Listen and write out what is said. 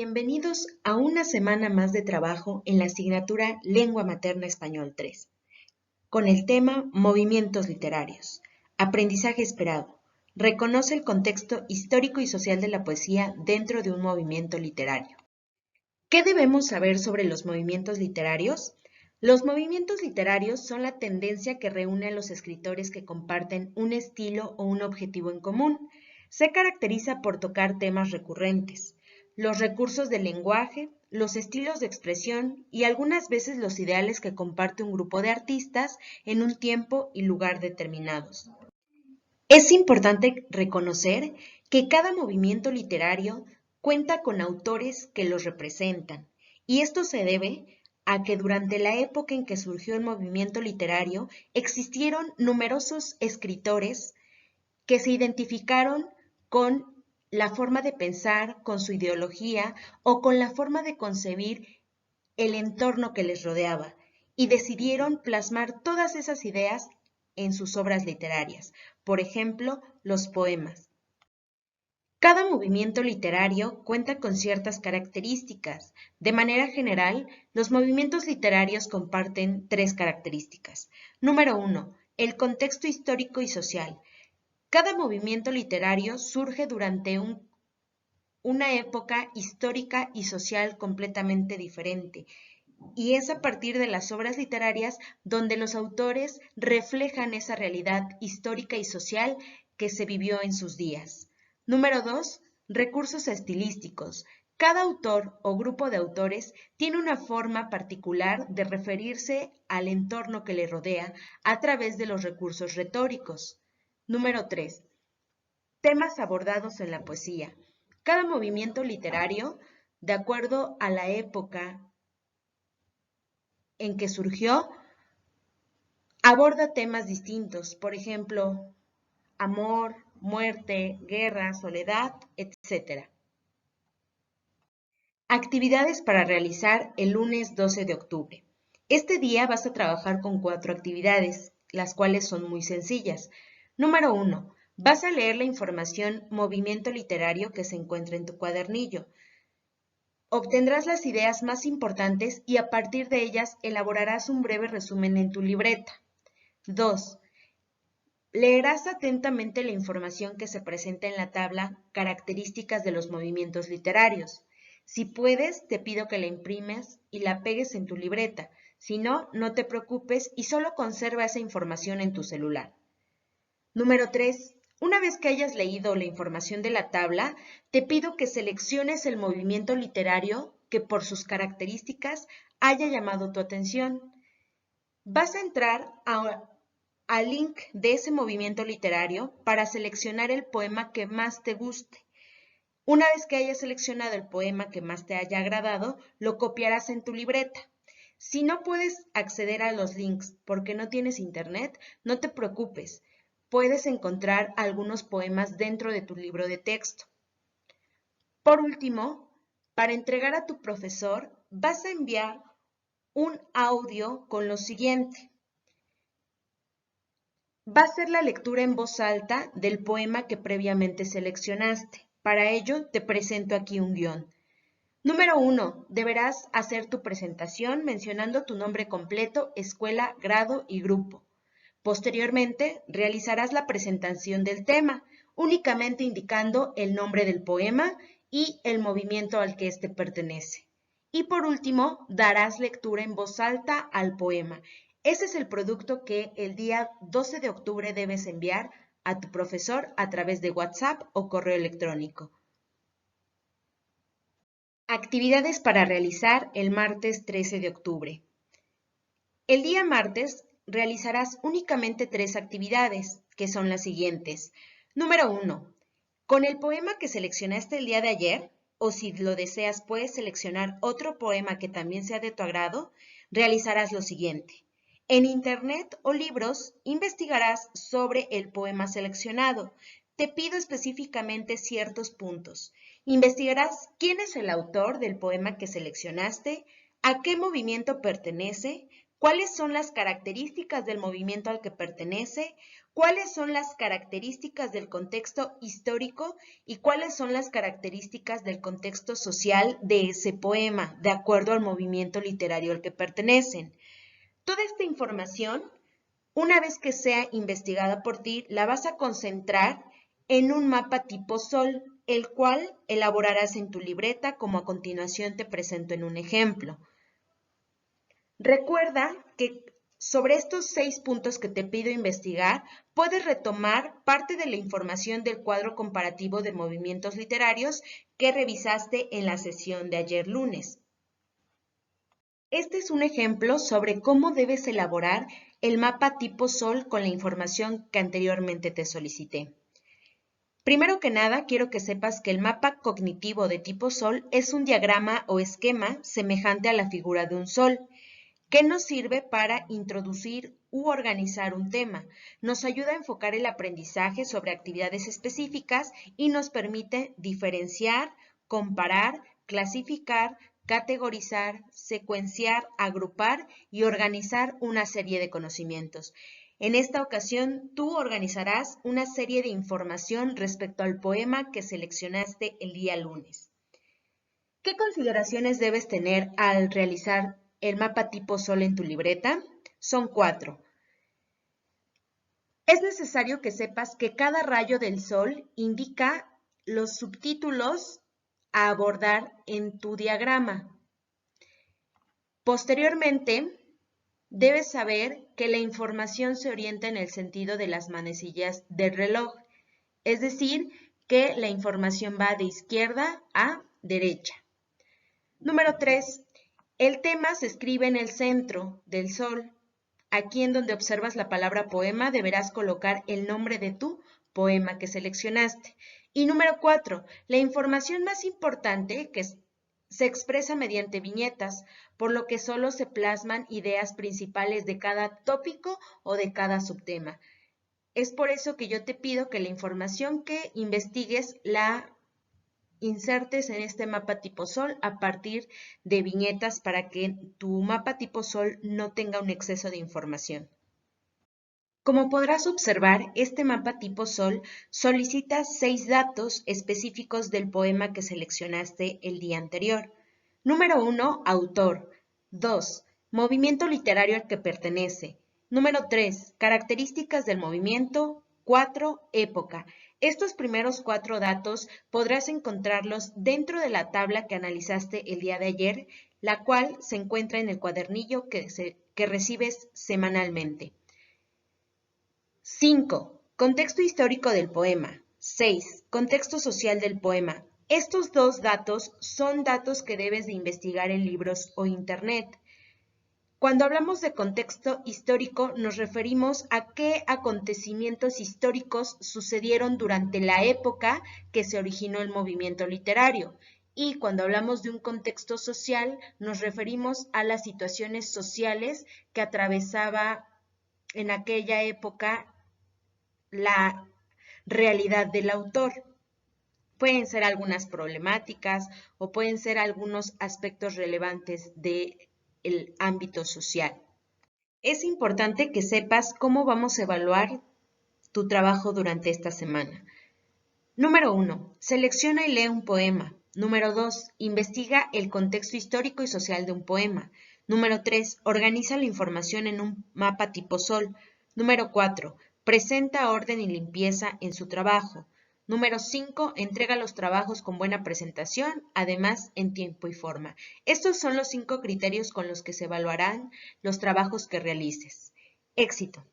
Bienvenidos a una semana más de trabajo en la asignatura Lengua Materna Español 3, con el tema Movimientos Literarios. Aprendizaje esperado. Reconoce el contexto histórico y social de la poesía dentro de un movimiento literario. ¿Qué debemos saber sobre los movimientos literarios? Los movimientos literarios son la tendencia que reúne a los escritores que comparten un estilo o un objetivo en común. Se caracteriza por tocar temas recurrentes, los recursos del lenguaje, los estilos de expresión y algunas veces los ideales que comparte un grupo de artistas en un tiempo y lugar determinados. Es importante reconocer que cada movimiento literario cuenta con autores que los representan, y esto se debe a que durante la época en que surgió el movimiento literario existieron numerosos escritores que se identificaron con la forma de pensar, con su ideología o con la forma de concebir el entorno que les rodeaba y decidieron plasmar todas esas ideas en sus obras literarias, por ejemplo, los poemas. Cada movimiento literario cuenta con ciertas características. De manera general, los movimientos literarios comparten tres características. Número 1, el contexto histórico y social. Cada movimiento literario surge durante una época histórica y social completamente diferente, y es a partir de las obras literarias donde los autores reflejan esa realidad histórica y social que se vivió en sus días. Número 2. Recursos estilísticos. Cada autor o grupo de autores tiene una forma particular de referirse al entorno que le rodea a través de los recursos retóricos. Número 3. Temas abordados en la poesía. Cada movimiento literario, de acuerdo a la época en que surgió, aborda temas distintos, por ejemplo, amor, muerte, guerra, soledad, etc. Actividades para realizar el lunes 12 de octubre. Este día vas a trabajar con 4 actividades, las cuales son muy sencillas. Número 1. Vas a leer la información movimiento literario que se encuentra en tu cuadernillo. Obtendrás las ideas más importantes y a partir de ellas elaborarás un breve resumen en tu libreta. 2. Leerás atentamente la información que se presenta en la tabla Características de los movimientos literarios. Si puedes, te pido que la imprimes y la pegues en tu libreta. Si no, no te preocupes y solo conserva esa información en tu celular. Número 3. Una vez que hayas leído la información de la tabla, te pido que selecciones el movimiento literario que por sus características haya llamado tu atención. Vas a entrar al link de ese movimiento literario para seleccionar el poema que más te guste. Una vez que hayas seleccionado el poema que más te haya agradado, lo copiarás en tu libreta. Si no puedes acceder a los links porque no tienes internet, no te preocupes. Puedes encontrar algunos poemas dentro de tu libro de texto. Por último, para entregar a tu profesor, vas a enviar un audio con lo siguiente. Va a ser la lectura en voz alta del poema que previamente seleccionaste. Para ello, te presento aquí un guión. Número 1. Deberás hacer tu presentación mencionando tu nombre completo, escuela, grado y grupo. Posteriormente, realizarás la presentación del tema, únicamente indicando el nombre del poema y el movimiento al que éste pertenece. Y por último, darás lectura en voz alta al poema. Ese es el producto que el día 12 de octubre debes enviar a tu profesor a través de WhatsApp o correo electrónico. Actividades para realizar el martes 13 de octubre. El día martes realizarás únicamente 3 actividades, que son las siguientes. Número 1. Con el poema que seleccionaste el día de ayer, o si lo deseas puedes seleccionar otro poema que también sea de tu agrado, realizarás lo siguiente. En internet o libros investigarás sobre el poema seleccionado. Te pido específicamente ciertos puntos. Investigarás quién es el autor del poema que seleccionaste, a qué movimiento pertenece, cuáles son las características del movimiento al que pertenece, cuáles son las características del contexto histórico y cuáles son las características del contexto social de ese poema, de acuerdo al movimiento literario al que pertenecen. Toda esta información, una vez que sea investigada por ti, la vas a concentrar en un mapa tipo Sol, el cual elaborarás en tu libreta, como a continuación te presento en un ejemplo. Recuerda que sobre estos 6 puntos que te pido investigar, puedes retomar parte de la información del cuadro comparativo de movimientos literarios que revisaste en la sesión de ayer lunes. Este es un ejemplo sobre cómo debes elaborar el mapa tipo Sol con la información que anteriormente te solicité. Primero que nada, quiero que sepas que el mapa cognitivo de tipo Sol es un diagrama o esquema semejante a la figura de un sol, que nos sirve para introducir u organizar un tema. Nos ayuda a enfocar el aprendizaje sobre actividades específicas y nos permite diferenciar, comparar, clasificar, categorizar, secuenciar, agrupar y organizar una serie de conocimientos. En esta ocasión, tú organizarás una serie de información respecto al poema que seleccionaste el día lunes. ¿Qué consideraciones debes tener al realizar el mapa tipo Sol en tu libreta? Son 4. Es necesario que sepas que cada rayo del Sol indica los subtítulos a abordar en tu diagrama. Posteriormente, debes saber que la información se orienta en el sentido de las manecillas del reloj, es decir, que la información va de izquierda a derecha. Número 3. El tema se escribe en el centro del Sol. Aquí en donde observas la palabra poema deberás colocar el nombre de tu poema que seleccionaste. Y número 4. La información más importante que se expresa mediante viñetas, por lo que solo se plasman ideas principales de cada tópico o de cada subtema. Es por eso que yo te pido que la información que investigues la insertes en este mapa tipo Sol a partir de viñetas para que tu mapa tipo Sol no tenga un exceso de información. Como podrás observar, este mapa tipo Sol solicita 6 datos específicos del poema que seleccionaste el día anterior. Número 1, autor. 2, movimiento literario al que pertenece. Número 3, características del movimiento. 4, época. Estos primeros 4 datos podrás encontrarlos dentro de la tabla que analizaste el día de ayer, la cual se encuentra en el cuadernillo que recibes semanalmente. 5. Contexto histórico del poema. 6. Contexto social del poema. Estos 2 datos son datos que debes de investigar en libros o internet. Cuando hablamos de contexto histórico, nos referimos a qué acontecimientos históricos sucedieron durante la época que se originó el movimiento literario. Y cuando hablamos de un contexto social, nos referimos a las situaciones sociales que atravesaba en aquella época la realidad del autor. Pueden ser algunas problemáticas o pueden ser algunos aspectos relevantes del ámbito social. Es importante que sepas cómo vamos a evaluar tu trabajo durante esta semana. Número 1. Selecciona y lee un poema. Número 2. Investiga el contexto histórico y social de un poema. Número 3. Organiza la información en un mapa tipo Sol. Número 4. Presenta orden y limpieza en su trabajo. Número 5. Entrega los trabajos con buena presentación, además en tiempo y forma. Estos son los 5 criterios con los que se evaluarán los trabajos que realices. Éxito.